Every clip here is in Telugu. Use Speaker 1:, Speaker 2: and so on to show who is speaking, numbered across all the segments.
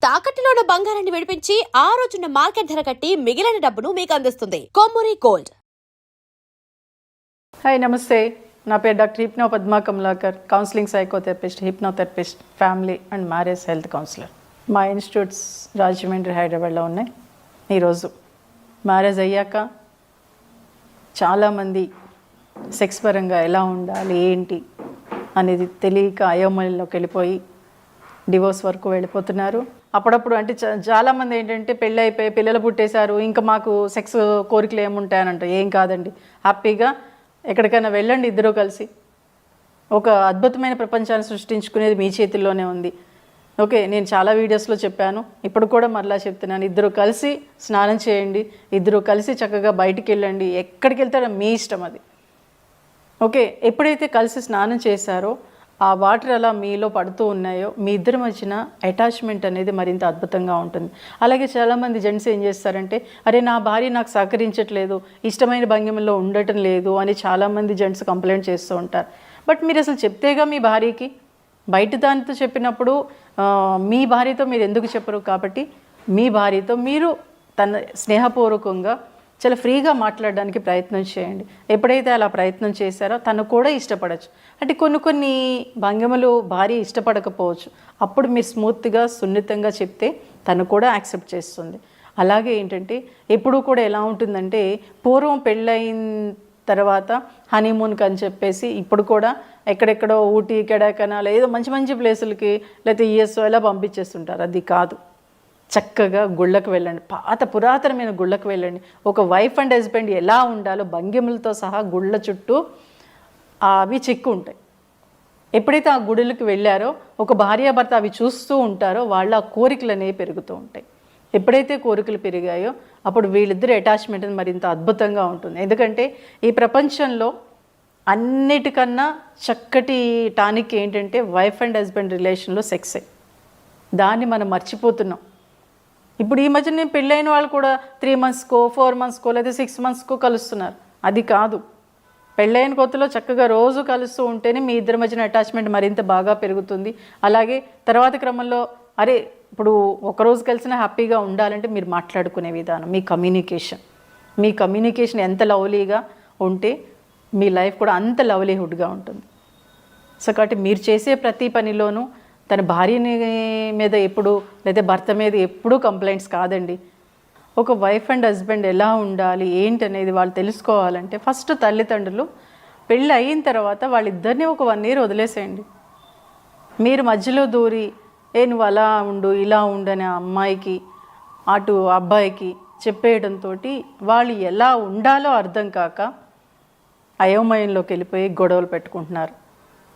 Speaker 1: తాకట్టులో ఉన్న బంగారాన్ని విడిపించి ఆ రోజున్న మార్కెట్ ధర కట్టి మిగిలిన డబ్బును మీకు అందిస్తుంది కొమ్మూరి గోల్డ్.
Speaker 2: హాయ్, నమస్తే. నా పేరు doctor hypno Padma Kamalakar, counselling psychotherapist, hypnotherapist, family and marriage health councillor. మా ఇన్స్టిట్యూట్స్ రాజమండ్రి, హైదరాబాద్లో ఉన్నాయి. ఈరోజు మ్యారేజ్ అయ్యాక చాలామంది సెక్స్ పరంగా ఎలా ఉండాలి ఏంటి అనేది తెలియక అయోమయంలోకి వెళ్ళిపోయి డివోర్స్ వరకు వెళ్ళిపోతున్నారు. అప్పుడప్పుడు అంటే చాలామంది ఏంటంటే పెళ్ళి అయిపోయి పిల్లలు పుట్టేశారు, ఇంకా మాకు సెక్స్ కోరికలు ఏముంటాయనంట. ఏం కాదండి, హ్యాపీగా ఎక్కడికైనా వెళ్ళండి. ఇద్దరూ కలిసి ఒక అద్భుతమైన ప్రపంచాన్ని సృష్టించుకునేది మీ చేతుల్లోనే ఉంది. ఓకే, నేను చాలా వీడియోస్లో చెప్పాను, ఇప్పుడు కూడా మరలా చెప్తున్నాను. ఇద్దరు కలిసి స్నానం చేయండి, ఇద్దరు కలిసి చక్కగా బయటికి వెళ్ళండి. ఎక్కడికి వెళ్తారో మీ ఇష్టం అది. ఓకే, ఎప్పుడైతే కలిసి స్నానం చేశారో ఆ వాటర్ అలా మీలో పడుతూ ఉన్నాయో మీ ఇద్దరి మధ్యన అటాచ్మెంట్ అనేది మరింత అద్భుతంగా ఉంటుంది. అలాగే చాలామంది జెంట్స్ ఏం చేస్తారంటే, అరే నా భార్య నాకు సహకరించట్లేదు, ఇష్టమైన భంగిమలో ఉండటం లేదు అని చాలామంది జెంట్స్ కంప్లైంట్ చేస్తూ ఉంటారు. బట్ మీరు అసలు చెప్తేగా మీ భార్యకి, బయట దానితో చెప్పినప్పుడు మీ భార్యతో మీరు ఎందుకు చెప్పరు? కాబట్టి మీ భార్యతో మీరు తన స్నేహపూర్వకంగా చాలా ఫ్రీగా మాట్లాడడానికి ప్రయత్నం చేయండి. ఎప్పుడైతే అలా ప్రయత్నం చేశారో తను కూడా ఇష్టపడచ్చు. అంటే కొన్ని భంగిమలు భార్య ఇష్టపడకపోవచ్చు, అప్పుడు మీరు స్మూత్గా సున్నితంగా చెప్తే తను కూడా యాక్సెప్ట్ చేస్తుంది. అలాగే ఏంటంటే ఎప్పుడూ కూడా ఎలా ఉంటుందంటే, పూర్వం పెళ్ళయిన తర్వాత హనీమూన్కి అని చెప్పేసి ఇప్పుడు కూడా ఎక్కడెక్కడో ఊటీ, కొడైకెనాల్ ఏదో మంచి మంచి ప్లేసులకి లేకపోతే యూఎస్ఓ ఇలా పంపించేస్తుంటారు. అది కాదు. చక్కగా గుళ్ళకు వెళ్ళండి, పురాతనమైన గుళ్ళకు వెళ్ళండి. ఒక వైఫ్ అండ్ హస్బెండ్ ఎలా ఉండాలో భంగిమలతో సహా గుళ్ళ చుట్టూ అవి చెక్కు ఉంటాయి. ఎప్పుడైతే ఆ గుడులకు వెళ్ళారో ఒక భార్యాభర్త అవి చూస్తూ ఉంటారో వాళ్ళ ఆ కోరికలు అనేవి పెరుగుతూ ఉంటాయి. ఎప్పుడైతే కోరికలు పెరిగాయో అప్పుడు వీళ్ళిద్దరు అటాచ్మెంట్ మరింత అద్భుతంగా ఉంటుంది. ఎందుకంటే ఈ ప్రపంచంలో అన్నిటికన్నా చక్కటి టానిక్ ఏంటంటే వైఫ్ అండ్ హస్బెండ్ రిలేషన్లో సెక్సే. దాన్ని మనం మర్చిపోతున్నాం. ఇప్పుడు ఈ మధ్య నేను పెళ్ళైన వాళ్ళు కూడా 3 monthsకో 4 monthsకో లేదా 6 monthsకో కలుస్తున్నారు. అది కాదు. పెళ్ళైన కొత్తలో చక్కగా రోజు కలుస్తూ ఉంటేనే మీ ఇద్దరి మధ్యన అటాచ్మెంట్ మరింత బాగా పెరుగుతుంది. అలాగే తర్వాత క్రమంలో అరే ఇప్పుడు ఒకరోజు కలిసినా హ్యాపీగా ఉండాలంటే మీరు మాట్లాడుకునే విధానం, మీ కమ్యూనికేషన్ ఎంత లవ్లీగా ఉంటే మీ లైఫ్ కూడా అంత లవ్లీహుడ్గా ఉంటుంది. సో కాబట్టి మీరు చేసే ప్రతి పనిలోనూ తన భార్యని మీద ఎప్పుడు లేదా భర్త మీద ఎప్పుడూ కంప్లైంట్స్ కాదండి. ఒక వైఫ్ అండ్ హస్బెండ్ ఎలా ఉండాలి ఏంటి అనేది వాళ్ళు తెలుసుకోవాలంటే ఫస్ట్ తల్లిదండ్రులు పెళ్ళి అయిన తర్వాత వాళ్ళిద్దరినీ ఒక 1 year వదిలేసేయండి. మీరు మధ్యలో దూరి నువ్వు అలా ఉండు ఇలా ఉండు అనే అమ్మాయికి అటు అబ్బాయికి చెప్పేయడంతో వాళ్ళు ఎలా ఉండాలో అర్థం కాక అయోమయంలోకి వెళ్ళిపోయి గొడవలు పెట్టుకుంటున్నారు.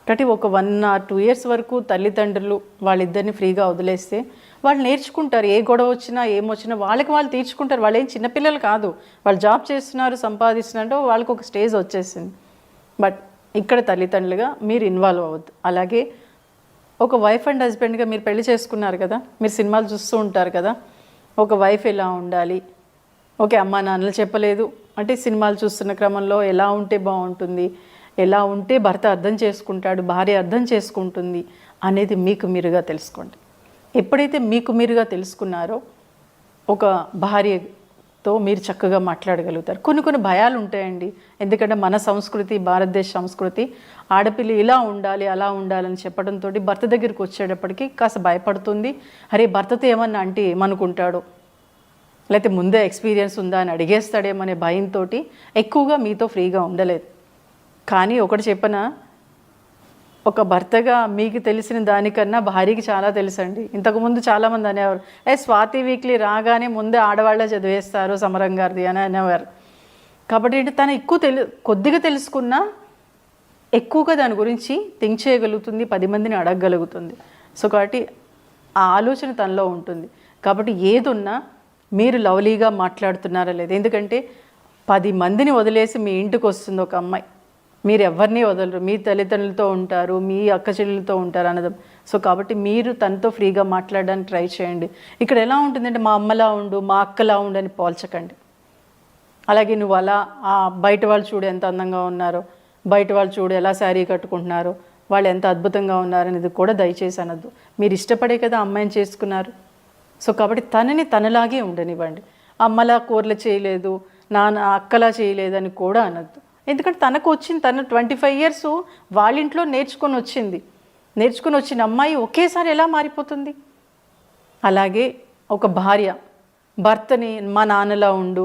Speaker 2: కాబట్టి ఒక 1 or 2 years వరకు తల్లిదండ్రులు వాళ్ళిద్దరిని ఫ్రీగా వదిలేస్తే వాళ్ళు నేర్చుకుంటారు. ఏ గొడవ వచ్చినా ఏమొచ్చినా వాళ్ళకి వాళ్ళు తీర్చుకుంటారు. వాళ్ళు ఏం చిన్నపిల్లలు కాదు, వాళ్ళు జాబ్ చేస్తున్నారు, సంపాదిస్తున్నారు, వాళ్ళకి ఒక స్టేజ్ వచ్చేసింది. బట్ ఇక్కడ తల్లిదండ్రులుగా మీరు ఇన్వాల్వ్ అవ్వద్దు. అలాగే ఒక వైఫ్ అండ్ హస్బెండ్గా మీరు పెళ్లి చేసుకున్నారు కదా, మీరు సినిమాలు చూస్తూ ఉంటారు కదా, ఒక వైఫ్ ఎలా ఉండాలి, ఓకే అమ్మా నాన్నలు చెప్పలేదు అంటే సినిమాలు చూస్తున్న క్రమంలో ఎలా ఉంటే బాగుంటుంది, ఎలా ఉంటే భర్త అర్థం చేసుకుంటాడు, భార్య అర్థం చేసుకుంటుంది అనేది మీకు మీరుగా తెలుసుకోండి. ఎప్పుడైతే మీకు మీరుగా తెలుసుకున్నారో ఒక భార్యతో మీరు చక్కగా మాట్లాడగలుగుతారు. కొన్ని భయాలు ఉంటాయండి. ఎందుకంటే మన సంస్కృతి, భారతదేశ సంస్కృతి ఆడపిల్ల ఇలా ఉండాలి అలా ఉండాలని చెప్పడంతో భర్త దగ్గరికి వచ్చేటప్పటికి కాస్త భయపడుతుంది. అరే భర్తతో ఏమన్నా అంటే ఏమనుకుంటాడో, లేకపోతే ముందే ఎక్స్పీరియన్స్ ఉందా అని అడిగేస్తాడేమనే భయంతో ఎక్కువగా మీతో ఫ్రీగా ఉండలేదు. కానీ ఒకటి చెప్పనా, ఒక భర్తగా మీకు తెలిసిన దానికన్నా భార్యకి చాలా తెలుసండి. ఇంతకుముందు చాలామంది అనేవారు, స్వాతి వీక్లీ రాగానే ముందే ఆడవాళ్ళే చదివేస్తారు సమరం గారిది అని అనేవారు. కాబట్టి తను కొద్దిగా తెలుసుకున్నా ఎక్కువగా దాని గురించి థింక్ చేయగలుగుతుంది, 10 మందిని అడగగలుగుతుంది. సో కాబట్టి ఆ ఆలోచన తనలో ఉంటుంది. కాబట్టి ఏదున్నా మీరు లవ్లీగా మాట్లాడుతున్నారా లేదు. ఎందుకంటే 10 మందిని వదిలేసి మీ ఇంటికి వస్తుంది ఒక అమ్మాయి, మీరు ఎవరిని వదలరు, మీ తల్లిదండ్రులతో ఉంటారు, మీ అక్క చెల్లెలతో ఉంటారు అన్నది. సో కాబట్టి మీరు తనతో ఫ్రీగా మాట్లాడడానికి ట్రై చేయండి. ఇక్కడ ఎలా ఉంటుందంటే మా అమ్మలా ఉండు, మా అక్కలా ఉండు అని పోల్చకండి. అలాగే నువ్వు అలా బయట వాళ్ళు చూడు ఎంత అందంగా ఉన్నారో, బయట వాళ్ళు చూడు ఎలా శారీ కట్టుకుంటున్నారో, వాళ్ళు ఎంత అద్భుతంగా ఉన్నారనేది కూడా దయచేసి అనద్దు. మీరు ఇష్టపడే కదా అమ్మాయిని చేసుకున్నారు. సో కాబట్టి తనని తనలాగే ఉండనివ్వండి. అమ్మలా కూరలు చేయలేదు, నాన్న అక్కలా చేయలేదని కూడా అనద్దు. ఎందుకంటే తనకు వచ్చింది, తను 25 years వాళ్ళ ఇంట్లో నేర్చుకొని వచ్చిన అమ్మాయి ఒకేసారి ఎలా మారిపోతుంది? అలాగే ఒక భార్య భర్తని మా నాన్నలా ఉండు,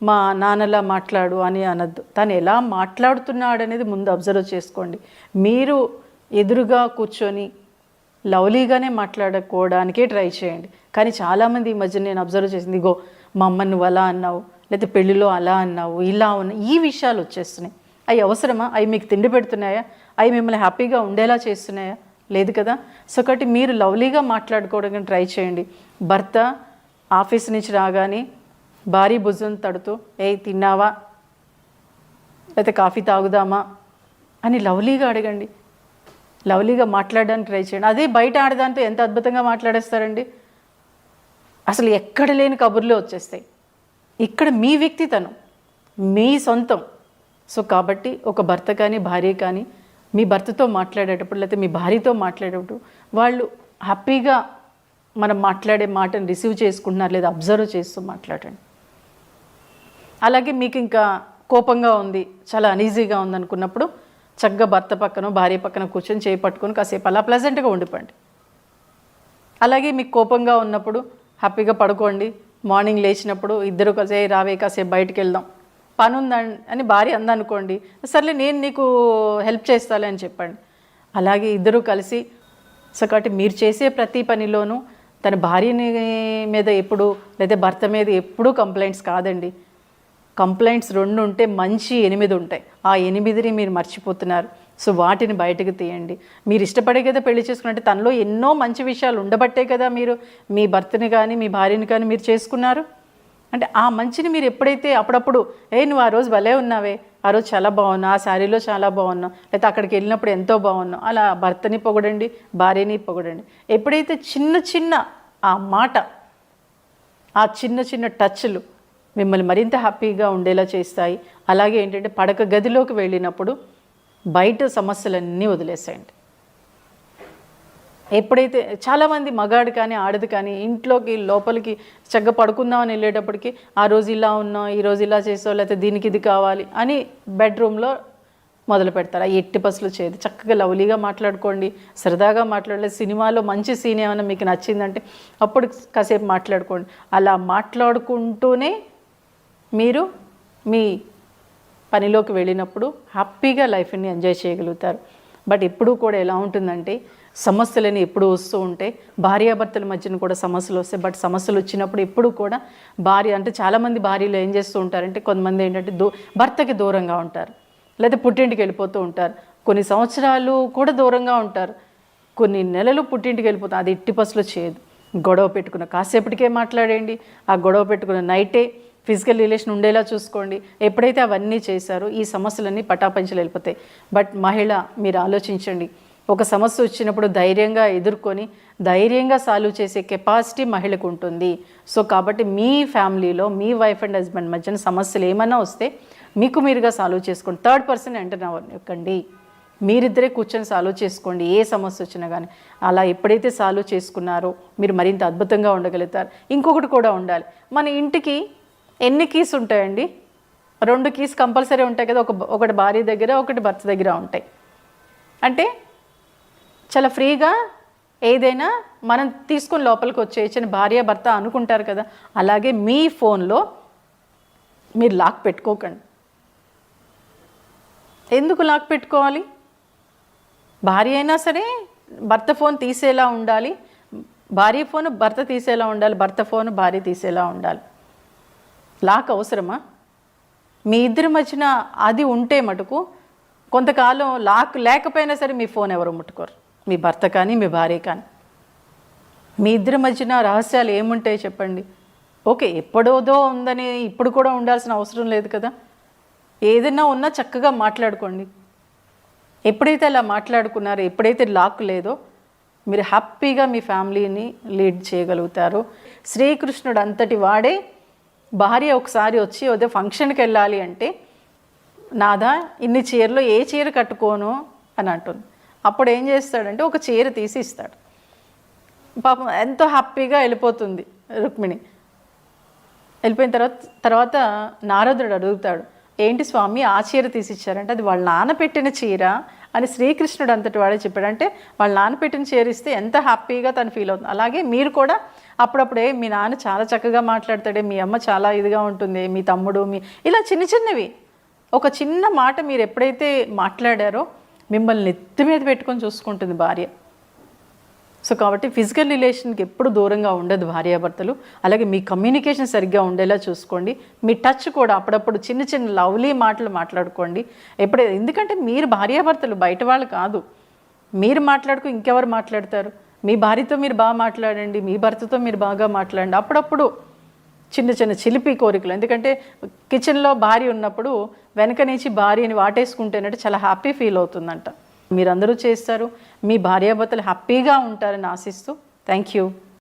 Speaker 2: మా నాన్నలా మాట్లాడు అని అనద్దు. తను ఎలా మాట్లాడుతున్నాడు అనేది ముందు అబ్జర్వ్ చేసుకోండి. మీరు ఎదురుగా కూర్చొని లవ్లీగానే మాట్లాడుకోవడానికే ట్రై చేయండి. కానీ చాలామంది ఈ మధ్య నేను అబ్జర్వ్ చేసింది, ఇగో మా అమ్మ నువ్వు అలా అన్నావు, లేకపోతే పెళ్ళిలో అలా అన్నావు, ఇలా ఉన్నావు, ఈ విషయాలు వచ్చేస్తున్నాయి. అవి అవసరమా? అవి మీకు తిండి పెడుతున్నాయా? అవి మిమ్మల్ని హ్యాపీగా ఉండేలా చేస్తున్నాయా? లేదు కదా. సో కాబట్టి మీరు లవ్లీగా మాట్లాడుకోవడానికి ట్రై చేయండి. భర్త ఆఫీస్ నుంచి రాగానే భారీ భుజం తడుతూ తిన్నావా, లేకపోతే కాఫీ తాగుదామా అని లవ్లీగా అడగండి. లవ్లీగా మాట్లాడడానికి ట్రై చేయండి. అదే బయట ఆడదాంతో ఎంత అద్భుతంగా మాట్లాడేస్తారండి. అసలు ఎక్కడ లేని కబుర్లు వచ్చేస్తాయి. ఇక్కడ మీ వ్యక్తితనం, మీ సొంతం. సో కాబట్టి ఒక భర్త కానీ భార్య కానీ మీ భర్తతో మాట్లాడేటప్పుడు లేకపోతే మీ భార్యతో మాట్లాడేటప్పుడు వాళ్ళు హ్యాపీగా మనం మాట్లాడే మాటను రిసీవ్ చేసుకుంటున్నారు లేదా అబ్జర్వ్ చేస్తూ మాట్లాడండి. అలాగే మీకు ఇంకా కోపంగా ఉంది, చాలా అనీజీగా ఉంది అనుకున్నప్పుడు చక్కగా భర్త పక్కన భార్య పక్కన కూర్చొని చేయి పట్టుకొని కాసేపు అలా ప్లెజెంట్గా ఉండిపోండి. అలాగే మీకు కోపంగా ఉన్నప్పుడు హ్యాపీగా పడుకోండి. మార్నింగ్ లేచినప్పుడు ఇద్దరు కలిసి రావే కాసేపు బయటికి వెళ్దాం, పని ఉందని అని భార్య అందనుకోండి, సర్లే నేను నీకు హెల్ప్ చేస్తాలే అని చెప్పండి. అలాగే ఇద్దరు కలిసి సో కాబట్టి మీరు చేసే ప్రతి పనిలోనూ తన భార్యని మీద ఎప్పుడు లేదా భర్త మీద ఎప్పుడూ కంప్లైంట్స్ కాదండి. కంప్లైంట్స్ 2 ఉంటే మంచి 8 ఉంటాయి. ఆ 8ని మీరు మర్చిపోతున్నారు. సో వాటిని బయటకు తీయండి. మీరు ఇష్టపడే కదా పెళ్లి చేసుకున్నట్టే తనలో ఎన్నో మంచి విషయాలు ఉండబట్టే కదా మీరు మీ భర్తని కానీ మీ భార్యని కానీ మీరు చేసుకున్నారు. అంటే ఆ మంచిని మీరు ఎప్పుడైతే అప్పుడప్పుడు నువ్వు ఆ రోజు భలే ఉన్నావే, ఆ రోజు చాలా బాగున్నావు, ఆ శారీలో చాలా బాగున్నావు, లేకపోతే అక్కడికి వెళ్ళినప్పుడు ఎంతో బాగున్నావు, అలా భర్తని పొగడండి, భార్యని పొగడండి. ఎప్పుడైతే చిన్న చిన్న ఆ మాట, ఆ చిన్న చిన్న టచ్లు మిమ్మల్ని మరింత హ్యాపీగా ఉండేలా చేస్తాయి. అలాగే ఏంటంటే పడక గదిలోకి వెళ్ళినప్పుడు బయట సమస్యలన్నీ వదిలేసేయండి. ఎప్పుడైతే చాలామంది మగాడు కానీ ఆడది కానీ ఇంట్లోకి లోపలికి చక్కగా పడుకుందామని వెళ్ళేటప్పటికి ఆ రోజు ఇలా ఉన్నాం, ఈరోజు ఇలా చేసావు, లేకపోతే దీనికి ఇది కావాలి అని బెడ్రూమ్లో మొదలు పెడతారు. ఆ ఎట్టి పసులు చేయదు. చక్కగా లవ్లీగా మాట్లాడుకోండి, సరదాగా మాట్లాడలేదు. సినిమాలో మంచి సీన్ ఏమైనా మీకు నచ్చిందంటే అప్పుడు కాసేపు మాట్లాడుకోండి. అలా మాట్లాడుకుంటూనే మీరు మీ పనిలోకి వెళ్ళినప్పుడు హ్యాపీగా లైఫ్ని ఎంజాయ్ చేయగలుగుతారు. బట్ ఎప్పుడూ కూడా ఎలా ఉంటుందంటే సమస్యలని ఎప్పుడు వస్తూ ఉంటే భార్యాభర్తల మధ్యన కూడా సమస్యలు వస్తాయి. బట్ సమస్యలు వచ్చినప్పుడు ఎప్పుడు కూడా భార్య అంటే చాలామంది భార్యలు ఏం చేస్తూ ఉంటారంటే కొంతమంది ఏంటంటే భర్తకి దూరంగా ఉంటారు, లేదా పుట్టింటికి వెళ్ళిపోతూ ఉంటారు. కొన్ని సంవత్సరాలు కూడా దూరంగా ఉంటారు, కొన్ని నెలలు పుట్టింటికి వెళ్ళిపోతారు. అది ఎట్టి పసులు చేయదు. గొడవ పెట్టుకున్న కాసేపటికే మాట్లాడేయండి. ఆ గొడవ పెట్టుకున్న నైటే ఫిజికల్ రిలేషన్ ఉండేలా చూసుకోండి. ఎప్పుడైతే అవన్నీ చేశారో ఈ సమస్యలన్నీ పటాపంచలు వెళ్ళిపోతాయి. బట్ మహిళ మీరు ఆలోచించండి, ఒక సమస్య వచ్చినప్పుడు ధైర్యంగా ఎదుర్కొని ధైర్యంగా సాల్వ్ చేసే కెపాసిటీ మహిళకు ఉంటుంది. సో కాబట్టి మీ ఫ్యామిలీలో మీ వైఫ్ అండ్ హస్బెండ్ మధ్యన సమస్యలు ఏమైనా వస్తే మీకు మీరుగా సాల్వ్ చేసుకోండి. థర్డ్ పర్సన్ ఎంటర్ అవ్వకండి. మీరిద్దరే కూర్చొని సాల్వ్ చేసుకోండి ఏ సమస్య వచ్చినా కానీ. అలా ఎప్పుడైతే సాల్వ్ చేసుకున్నారో మీరు మరింత అద్భుతంగా ఉండగలుగుతారు. ఇంకొకటి కూడా ఉండాలి, మన ఇంటికి ఎన్ని కీస్ ఉంటాయండి? 2 కీస్ కంపల్సరీ ఉంటాయి కదా. ఒకటి భార్య దగ్గర, ఒకటి భర్త దగ్గర ఉంటాయి. అంటే చాలా ఫ్రీగా ఏదైనా మనం తీసుకొని లోపలికి వచ్చేయచ్చని భార్య భర్త అనుకుంటారు కదా. అలాగే మీ ఫోన్లో మీరు లాక్ పెట్టుకోకండి. ఎందుకు లాక్ పెట్టుకోవాలి? భార్య అయినా సరే భర్త ఫోన్ తీసేలా ఉండాలి, భార్య ఫోన్ భర్త తీసేలా ఉండాలి, భర్త ఫోన్ భార్య తీసేలా ఉండాలి. లాక్ అవసరమా? మీ ఇద్దరి మధ్యన అది ఉంటే మటుకు కొంతకాలం లాక్ లేకపోయినా సరే మీ ఫోన్ ఎవరు ముట్టుకోరు, మీ భర్త కానీ మీ భార్య కానీ. మీ ఇద్దరి మధ్యన రహస్యాలు ఏముంటాయి చెప్పండి? ఓకే, ఎప్పుడోదో ఉందని ఇప్పుడు కూడా ఉండాల్సిన అవసరం లేదు కదా. ఏదైనా ఉన్నా చక్కగా మాట్లాడుకోండి. ఎప్పుడైతే అలా మాట్లాడుకున్నారో, ఎప్పుడైతే లాక్ లేదో మీరు హ్యాపీగా మీ ఫ్యామిలీని లీడ్ చేయగలుగుతారు. శ్రీకృష్ణుడు అంతటి వాడే భార్య ఒకసారి వచ్చి అదే ఫంక్షన్కి వెళ్ళాలి అంటే నాదా ఇన్ని చీరలో ఏ చీర కట్టుకోను అని అంటుంది. అప్పుడు ఏం చేస్తాడంటే ఒక చీర తీసి ఇస్తాడు. పాపం ఎంతో హ్యాపీగా వెళ్ళిపోతుంది రుక్మిణి. వెళ్ళిపోయిన తర్వాత నారదుడు అడుగుతాడు, ఏంటి స్వామి ఆ చీర తీసిచ్చారంటే అది వాళ్ళ నాన్న పెట్టిన చీర అని శ్రీకృష్ణుడు అంతటి వాడే చెప్పాడు. అంటే వాళ్ళ నాన్న పెట్టిన చీర ఇస్తే ఎంత హ్యాపీగా తను ఫీల్ అవుతుంది. అలాగే మీరు కూడా అప్పుడప్పుడే మీ నాన్న చాలా చక్కగా మాట్లాడతాడే, మీ అమ్మ చాలా ఇదిగా ఉంటుంది, మీ తమ్ముడు ఇలా చిన్న చిన్నవి ఒక చిన్న మాట మీరు ఎప్పుడైతే మాట్లాడారో మిమ్మల్ని నెత్తి మీద పెట్టుకొని చూసుకుంటుంది భార్య. సో కాబట్టి ఫిజికల్ రిలేషన్కి ఎప్పుడు దూరంగా ఉండదు భార్యాభర్తలు. అలాగే మీ కమ్యూనికేషన్ సరిగ్గా ఉండేలా చూసుకోండి. మీ టచ్ కూడా అప్పుడప్పుడు చిన్న చిన్న లవ్లీ మాటలు మాట్లాడుకోండి ఎందుకంటే మీరు భార్యాభర్తలు, బయట వాళ్ళు కాదు. మీరు మాట్లాడుకు ఇంకెవరు మాట్లాడతారు? మీ భార్యతో మీరు బాగా మాట్లాడండి, మీ భర్తతో మీరు బాగా మాట్లాడండి. అప్పుడప్పుడు చిన్న చిన్న చిలిపి కోరికలు, ఎందుకంటే కిచెన్లో భార్య ఉన్నప్పుడు వెనక నుంచి భార్యని వాటేసుకుంటేనంటే చాలా హ్యాపీ ఫీల్ అవుతుందంట. మీరందరూ చేస్తారు, మీ భార్యాభర్తలు హ్యాపీగా ఉంటారని ఆశిస్తూ థ్యాంక్ యూ.